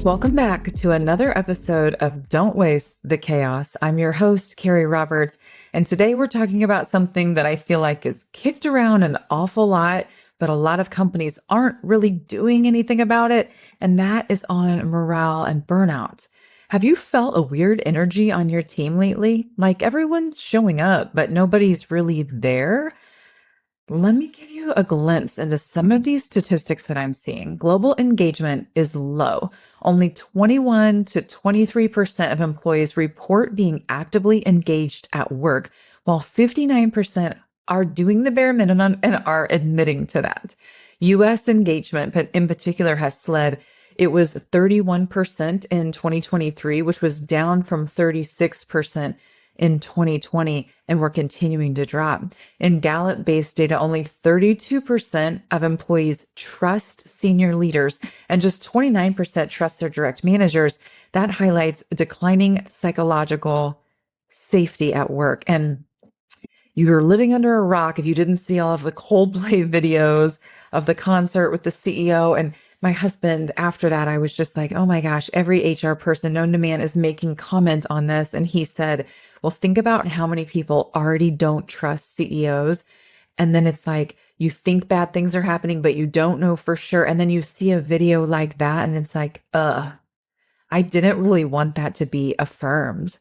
Welcome back to another episode of Don't Waste the Chaos. I'm your host, Kerri Roberts, and today we're talking about something that I feel like is kicked around an awful lot, but a lot of companies aren't really doing anything about it, and that is on morale and burnout. Have you felt a weird energy on your team lately? Like everyone's showing up, but nobody's really there? Let me give you a glimpse into some of these statistics that I'm seeing. Global engagement is low. Only 21 to 23% of employees report being actively engaged at work, while 59% are doing the bare minimum and are admitting to that. US engagement, but in particular, has slid. It was 31% in 2023, which was down from 36% in 2020, and we're continuing to drop. In Gallup-based data, only 32% of employees trust senior leaders and just 29% trust their direct managers. That highlights declining psychological safety at work. And you're living under a rock if you didn't see all of the Coldplay videos of the concert with the CEO. And my husband, after that, I was just like, oh my gosh, every HR person known to man is making comment on this. And he said, well, think about how many people already don't trust CEOs. And then it's like, you think bad things are happening, but you don't know for sure. And then you see a video like that and it's like, I didn't really want that to be affirmed.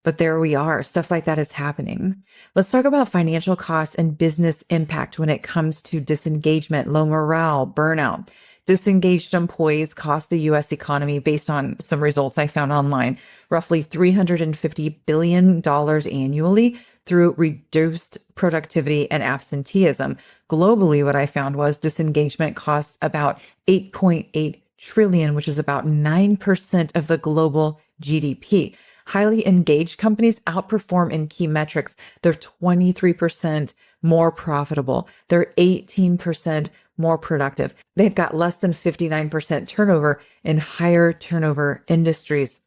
But there we are. Stuff like that is happening. Let's talk about financial costs and business impact when it comes to disengagement, low morale, burnout. Disengaged employees cost the US economy, based on some results I found online, roughly $350 billion annually through reduced productivity and absenteeism. Globally, what I found was disengagement costs about 8.8 trillion, which is about 9% of the global GDP. Highly engaged companies outperform in key metrics. They're 23% more profitable. They're 18% more productive. They've got less than 59% turnover in higher turnover industries.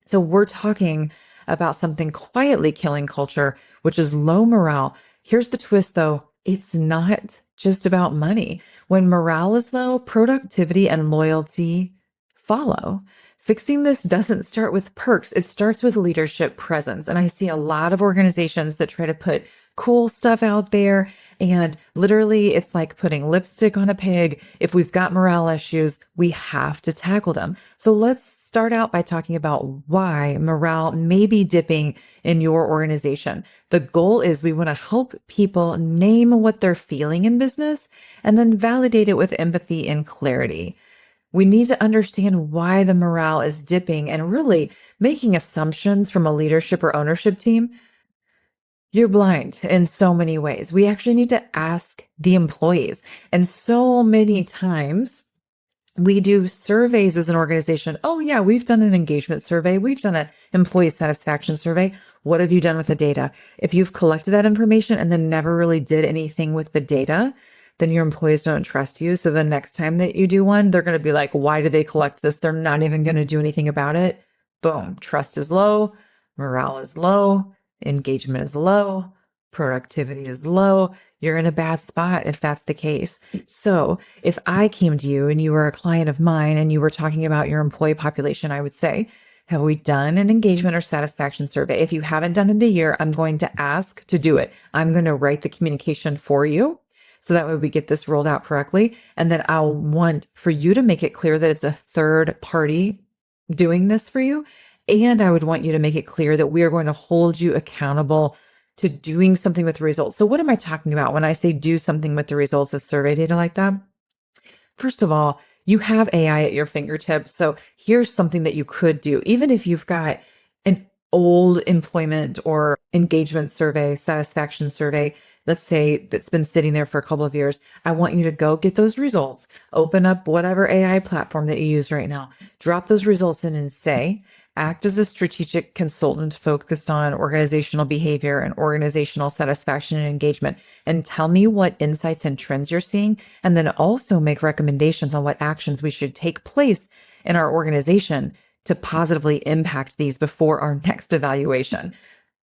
So we're talking about something quietly killing culture, which is low morale. Here's the twist though. It's not just about money. When morale is low, productivity and loyalty follow. Fixing this doesn't start with perks. It starts with leadership presence. And I see a lot of organizations that try to put cool stuff out there. And literally, it's like putting lipstick on a pig. If we've got morale issues, we have to tackle them. So let's start out by talking about why morale may be dipping in your organization. The goal is we want to help people name what they're feeling in business and then validate it with empathy and clarity. We need to understand why the morale is dipping, and really making assumptions from a leadership or ownership team. You're blind in so many ways. We actually need to ask the employees. And so many times we do surveys as an organization. Oh yeah, we've done an engagement survey. We've done an employee satisfaction survey. What have you done with the data? If you've collected that information and then never really did anything with the data, then your employees don't trust you. So the next time that you do one, they're going to be like, why did they collect this? They're not even going to do anything about it. Boom. Trust is low. Morale is low. Engagement is low. Productivity is low. You're in a bad spot if that's the case. So if I came to you and you were a client of mine and you were talking about your employee population, I would say, have we done an engagement or satisfaction survey? If you haven't done it in a year, I'm going to ask to do it. I'm going to write the communication for you, so that way we get this rolled out correctly. And then I'll want for you to make it clear that it's a third party doing this for you. And I would want you to make it clear that we are going to hold you accountable to doing something with the results. So what am I talking about when I say do something with the results of survey data like that? First of all, you have AI at your fingertips. So here's something that you could do. Even if you've got an old employment or engagement survey, satisfaction survey, let's say that's been sitting there for a couple of years, I want you to go get those results, open up whatever AI platform that you use right now, drop those results in and say, act as a strategic consultant focused on organizational behavior and organizational satisfaction and engagement, and tell me what insights and trends you're seeing, and then also make recommendations on what actions we should take place in our organization to positively impact these before our next evaluation.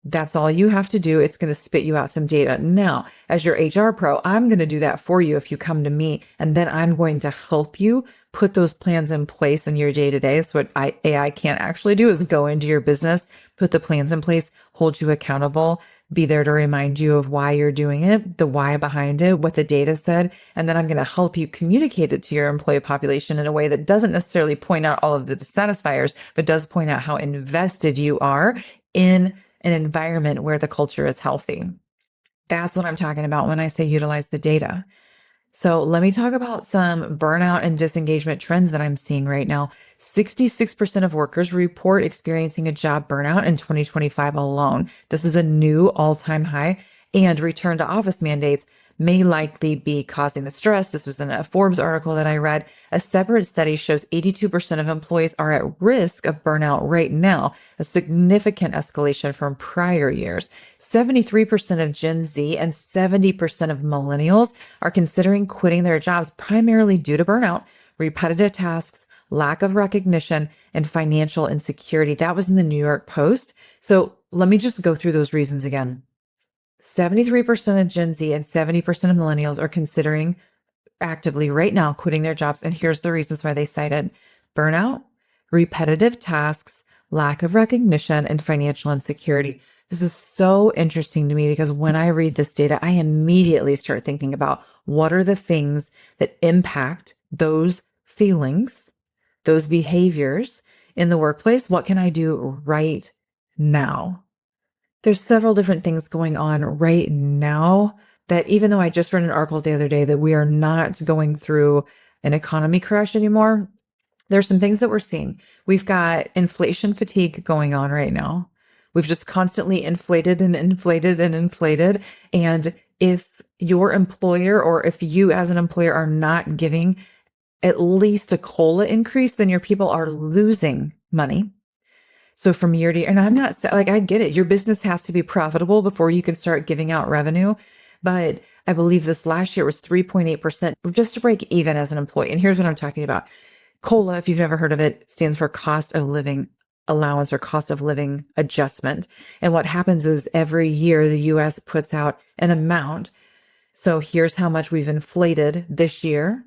That's all you have to do. It's going to spit you out some data. Now, as your HR pro, I'm going to do that for you if you come to me, and then I'm going to help you put those plans in place in your day to day. So what AI can't actually do is go into your business, put the plans in place, hold you accountable, be there to remind you of why you're doing it, the why behind it, what the data said. And then I'm going to help you communicate it to your employee population in a way that doesn't necessarily point out all of the dissatisfiers, but does point out how invested you are in an environment where the culture is healthy. That's what I'm talking about when I say utilize the data. So let me talk about some burnout and disengagement trends that I'm seeing right now. 66% of workers report experiencing a job burnout in 2025 alone. This is a new all-time high, and return to office mandates may likely be causing the stress. This was in a Forbes article that I read. A separate study shows 82% of employees are at risk of burnout right now, a significant escalation from prior years. 73% of Gen Z and 70% of millennials are considering quitting their jobs primarily due to burnout, repetitive tasks, lack of recognition, and financial insecurity. That was in the New York Post. So let me just go through those reasons again. 73% of Gen Z and 70% of millennials are considering actively right now quitting their jobs. And here's the reasons why they cited burnout, repetitive tasks, lack of recognition, and financial insecurity. This is so interesting to me because when I read this data, I immediately start thinking about what are the things that impact those feelings, those behaviors in the workplace. What can I do right now? There's several different things going on right now that even though I just read an article the other day that we are not going through an economy crash anymore, there's some things that we're seeing. We've got inflation fatigue going on right now. We've just constantly inflated and inflated and inflated. And if your employer or if you as an employer are not giving at least a COLA increase, then your people are losing money. So from year to year, and I'm not like, I get it. Your business has to be profitable before you can start giving out revenue. But I believe this last year was 3.8% just to break even as an employee. And here's what I'm talking about. COLA, if you've never heard of it, stands for cost of living allowance or cost of living adjustment. And what happens is every year the US puts out an amount. So here's how much we've inflated this year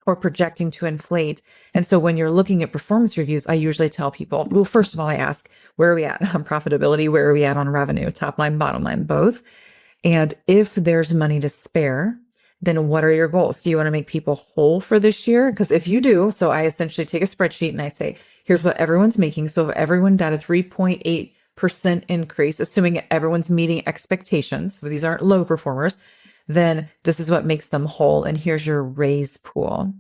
or projecting to inflate. And so when you're looking at performance reviews, I usually tell people, well, first of all, I ask, where are we at on profitability? Where are we at on revenue? Top line, bottom line, both. And if there's money to spare, then what are your goals? Do you want to make people whole for this year? Because if you do, so I essentially take a spreadsheet and I say, here's what everyone's making. So if everyone got a 3.8% increase, assuming everyone's meeting expectations, so these aren't low performers, then this is what makes them whole. And here's your raise pool.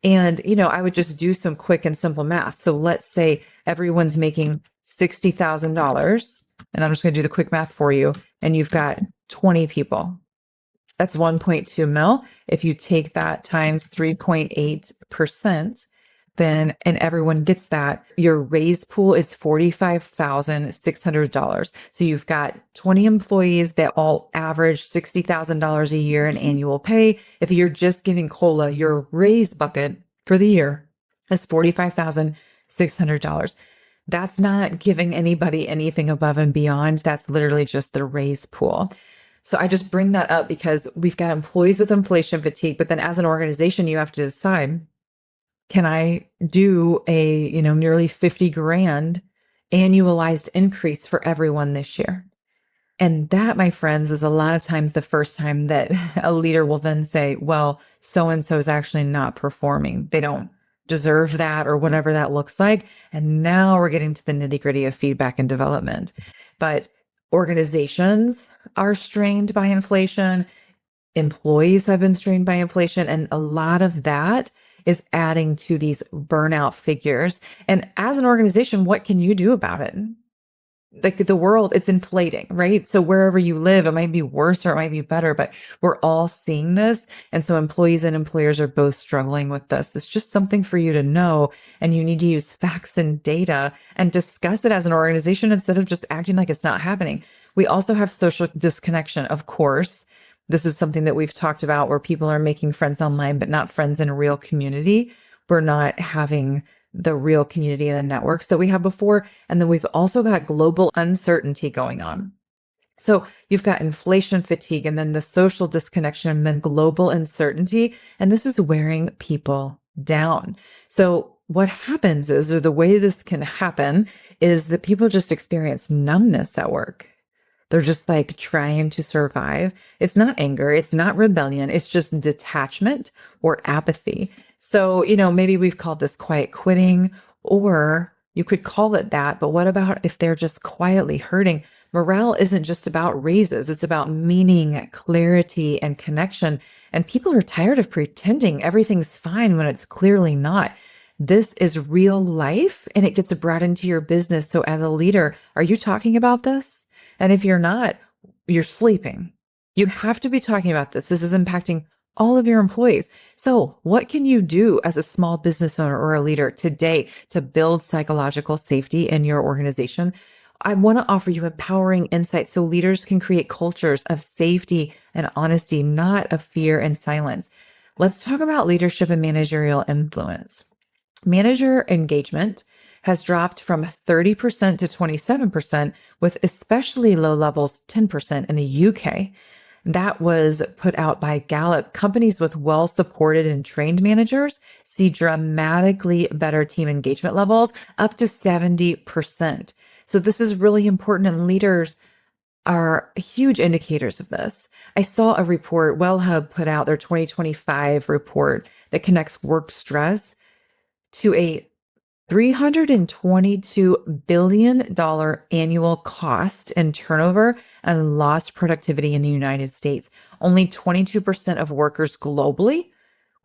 And, I would just do some quick and simple math. So let's say everyone's making $60,000, and I'm just going to do the quick math for you. And you've got 20 people. That's 1.2 mil. If you take that times 3.8%, then, and everyone gets that, your raise pool is $45,600. So you've got 20 employees that all average $60,000 a year in annual pay. If you're just giving COLA, your raise bucket for the year is $45,600. That's not giving anybody anything above and beyond. That's literally just the raise pool. So I just bring that up because we've got employees with inflation fatigue, but then as an organization, you have to decide, can I do a, nearly 50 grand annualized increase for everyone this year? And that, my friends, is a lot of times the first time that a leader will then say, well, so-and-so is actually not performing. They don't deserve that or whatever that looks like. And now we're getting to the nitty-gritty of feedback and development. But organizations are strained by inflation. Employees have been strained by inflation. And a lot of that is adding to these burnout figures. And as an organization, what can you do about it? Like the world, it's inflating, right? So wherever you live, it might be worse or it might be better, but we're all seeing this. And so employees and employers are both struggling with this. It's just something for you to know. And you need to use facts and data and discuss it as an organization instead of just acting like it's not happening. We also have social disconnection, of course. This is something that we've talked about where people are making friends online, but not friends in a real community. We're not having the real community and the networks that we had before. And then we've also got global uncertainty going on. So you've got inflation fatigue and then the social disconnection and then global uncertainty. And this is wearing people down. So what happens is, or the way this can happen is that people just experience numbness at work. They're just like trying to survive. It's not anger. It's not rebellion. It's just detachment or apathy. So, maybe we've called this quiet quitting, or you could call it that. But what about if they're just quietly hurting? Morale isn't just about raises. It's about meaning, clarity, and connection. And people are tired of pretending everything's fine when it's clearly not. This is real life and it gets brought into your business. So as a leader, are you talking about this? And if you're not, you're sleeping. You have to be talking about this. This is impacting all of your employees. So what can you do as a small business owner or a leader today to build psychological safety in your organization? I want to offer you empowering insights so leaders can create cultures of safety and honesty, not of fear and silence. Let's talk about leadership and managerial influence. Manager engagement has dropped from 30% to 27%, with especially low levels, 10% in the UK. That was put out by Gallup. Companies with well-supported and trained managers see dramatically better team engagement levels, up to 70%. So this is really important, and leaders are huge indicators of this. I saw a report, WellHub put out their 2025 report that connects work stress to a $322 billion annual cost in turnover and lost productivity in the United States. Only 22% of workers globally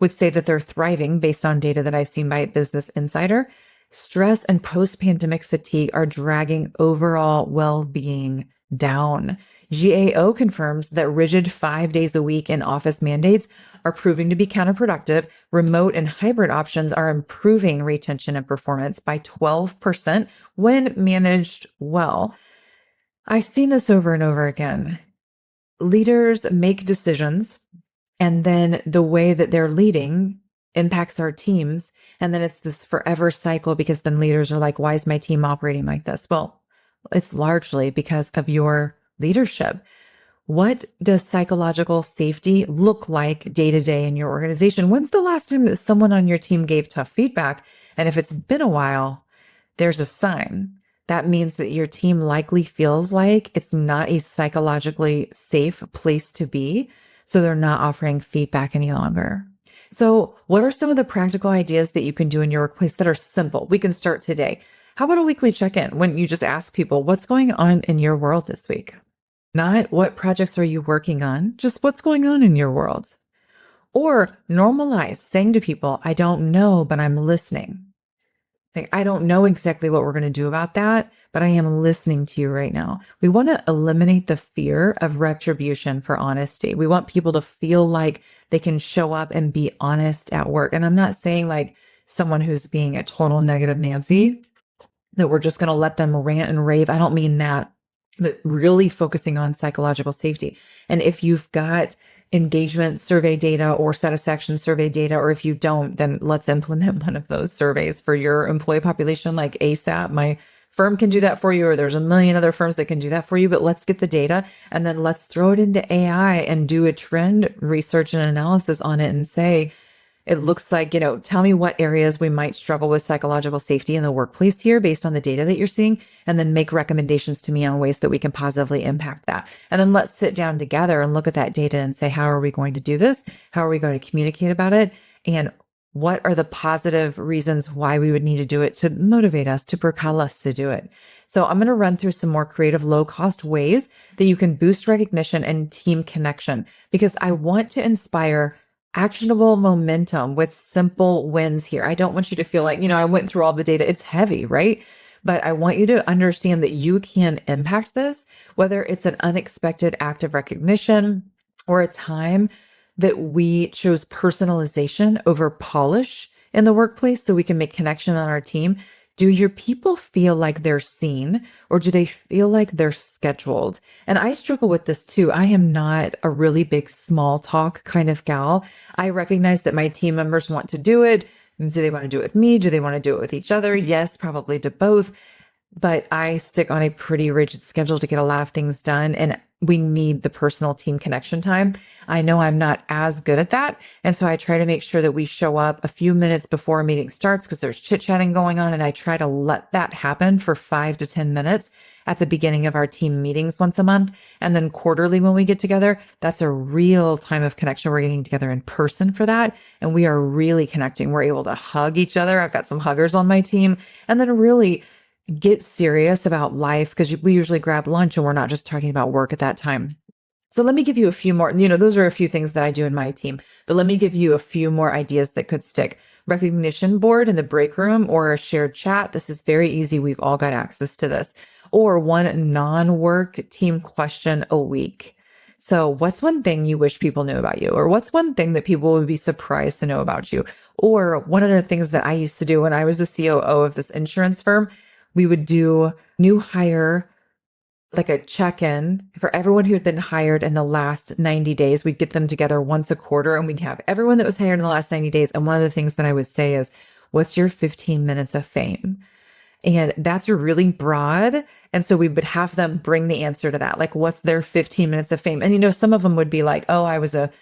would say that they're thriving based on data that I've seen by Business Insider. Stress and post-pandemic fatigue are dragging overall well-being down. GAO confirms that rigid 5 days a week in office mandates are proving to be counterproductive. Remote and hybrid options are improving retention and performance by 12% when managed well. I've seen this over and over again. Leaders make decisions, and then the way that they're leading impacts our teams. And then it's this forever cycle because then leaders are like, why is my team operating like this? Well, it's largely because of your leadership. What does psychological safety look like day to day in your organization? When's the last time that someone on your team gave tough feedback? And if it's been a while, there's a sign. That means that your team likely feels like it's not a psychologically safe place to be. So they're not offering feedback any longer. So what are some of the practical ideas that you can do in your workplace that are simple? We can start today. How about a weekly check-in when you just ask people, what's going on in your world this week? Not what projects are you working on, just what's going on in your world. Or normalize saying to people, I don't know, but I'm listening. Like, I don't know exactly what we're going to do about that, but I am listening to you right now. We want to eliminate the fear of retribution for honesty. We want people to feel like they can show up and be honest at work. And I'm not saying like someone who's being a total negative Nancy, that we're just going to let them rant and rave. I don't mean that, but really focusing on psychological safety. And if you've got engagement survey data or satisfaction survey data, or if you don't, then let's implement one of those surveys for your employee population, like ASAP. My firm can do that for you, or there's a million other firms that can do that for you, but let's get the data and then let's throw it into AI and do a trend research and analysis on it and say, it looks like, tell me what areas we might struggle with psychological safety in the workplace here based on the data that you're seeing, and then make recommendations to me on ways that we can positively impact that. And then let's sit down together and look at that data and say, how are we going to do this? How are we going to communicate about it? And what are the positive reasons why we would need to do it to motivate us, to propel us to do it? So I'm going to run through some more creative, low-cost ways that you can boost recognition and team connection, because I want to inspire actionable momentum with simple wins here. I don't want you to feel like, I went through all the data. It's heavy, right? But I want you to understand that you can impact this, whether it's an unexpected act of recognition or a time that we chose personalization over polish in the workplace so we can make connection on our team. Do your people feel like they're seen, or do they feel like they're scheduled? And I struggle with this too. I am not a really big small talk kind of gal. I recognize that my team members want to do it. Do they want to do it with me? Do they want to do it with each other? Yes, probably to both. but I stick on a pretty rigid schedule to get a lot of things done. And we need the personal team connection time. I know I'm not as good at that. And so I try to make sure that we show up a few minutes before a meeting starts because there's chit chatting going on. And I try to let that happen for 5 to 10 minutes at the beginning of our team meetings once a month. And then quarterly when we get together, that's a real time of connection. We're getting together in person for that. And we are really connecting. We're able to hug each other. I've got some huggers on my team. And then really get serious about life because we usually grab lunch and we're not just talking about work at that time. So let me give you a few more, those are a few things that I do in my team, but let me give you a few more ideas that could stick. Recognition board in the break room or a shared chat. This is very easy. We've all got access to this. Or one non-work team question a week. So what's one thing you wish people knew about you? Or what's one thing that people would be surprised to know about you? Or one of the things that I used to do when I was the COO of this insurance firm, we would do new hire, like a check-in for everyone who had been hired in the last 90 days. We'd get them together once a quarter and we'd have everyone that was hired in the last 90 days. And one of the things that I would say is, what's your 15 minutes of fame? And that's really broad. And so we would have them bring the answer to that. Like, what's their 15 minutes of fame? And, some of them would be like, oh, I was a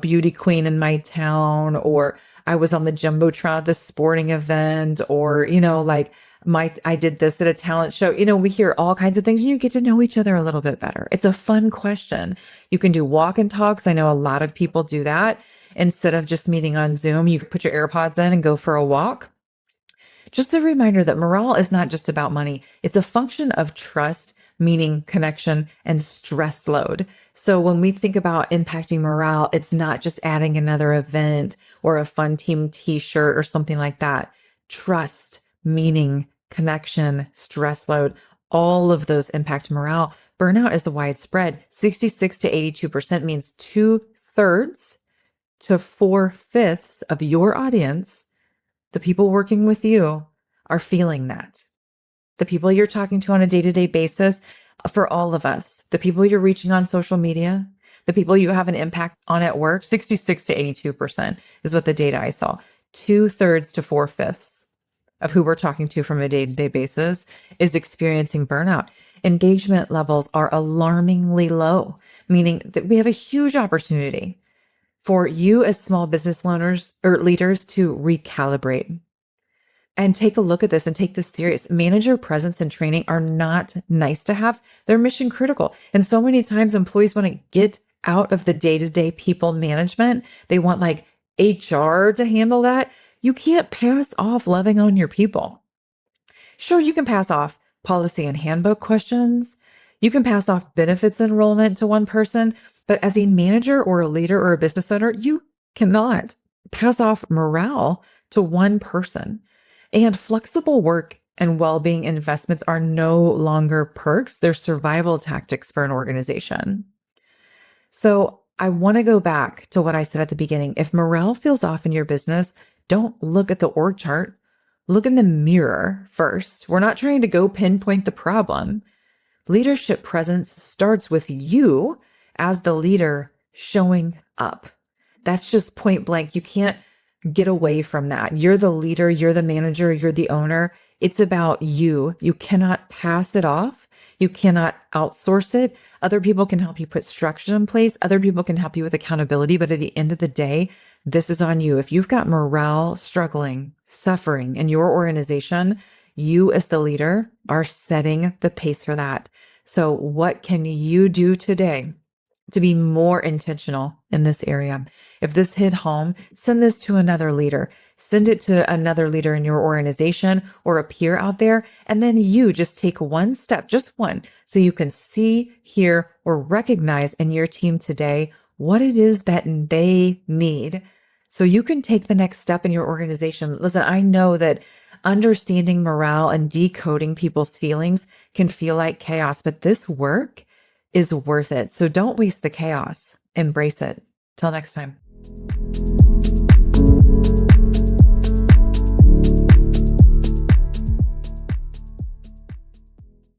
beauty queen in my town, or I was on the Jumbotron at this sporting event, or, I did this at a talent show. We hear all kinds of things and you get to know each other a little bit better. It's a fun question. You can do walk and talks. I know a lot of people do that. Instead of just meeting on Zoom, you put your AirPods in and go for a walk. Just a reminder that morale is not just about money. It's a function of trust, meaning connection, and stress load. So when we think about impacting morale, it's not just adding another event or a fun team t-shirt or something like that. Trust, meaning, connection, stress load, all of those impact morale. Burnout is widespread. 66 to 82% means 2/3 to 4/5 of your audience, the people working with you, are feeling that. The people you're talking to on a day-to-day basis, for all of us, the people you're reaching on social media, the people you have an impact on at work, 66 to 82% is what the data I saw. 2/3 to 4/5 of who we're talking to from a day-to-day basis is experiencing burnout. Engagement levels are alarmingly low, meaning that we have a huge opportunity for you as small business owners or leaders to recalibrate and take a look at this and take this serious. Manager presence and training are not nice to have. They're mission critical. And so many times employees want to get out of the day-to-day people management. They want like HR to handle that. You can't pass off loving on your people. Sure, you can pass off policy and handbook questions. You can pass off benefits enrollment to one person, but as a manager or a leader or a business owner, you cannot pass off morale to one person. And flexible work and well-being investments are no longer perks. They're survival tactics for an organization. So I want to go back to what I said at the beginning. If morale feels off in your business, don't look at the org chart. Look in the mirror first. We're not trying to go pinpoint the problem. Leadership presence starts with you as the leader showing up. That's just point blank. You can't get away from that. You're the leader, you're the manager, you're the owner. It's about you. You cannot pass it off. You cannot outsource it. Other people can help you put structure in place. Other people can help you with accountability. But at the end of the day, this is on you. If you've got morale struggling, suffering in your organization, you as the leader are setting the pace for that. So what can you do today to be more intentional in this area? If this hit home, send this to another leader. Send it to another leader in your organization or a peer out there. And then you just take one step, just one, so you can see, hear, or recognize in your team today what it is that they need. So you can take the next step in your organization. Listen, I know that understanding morale and decoding people's feelings can feel like chaos, but this work is worth it. So don't waste the chaos. Embrace it. Till next time.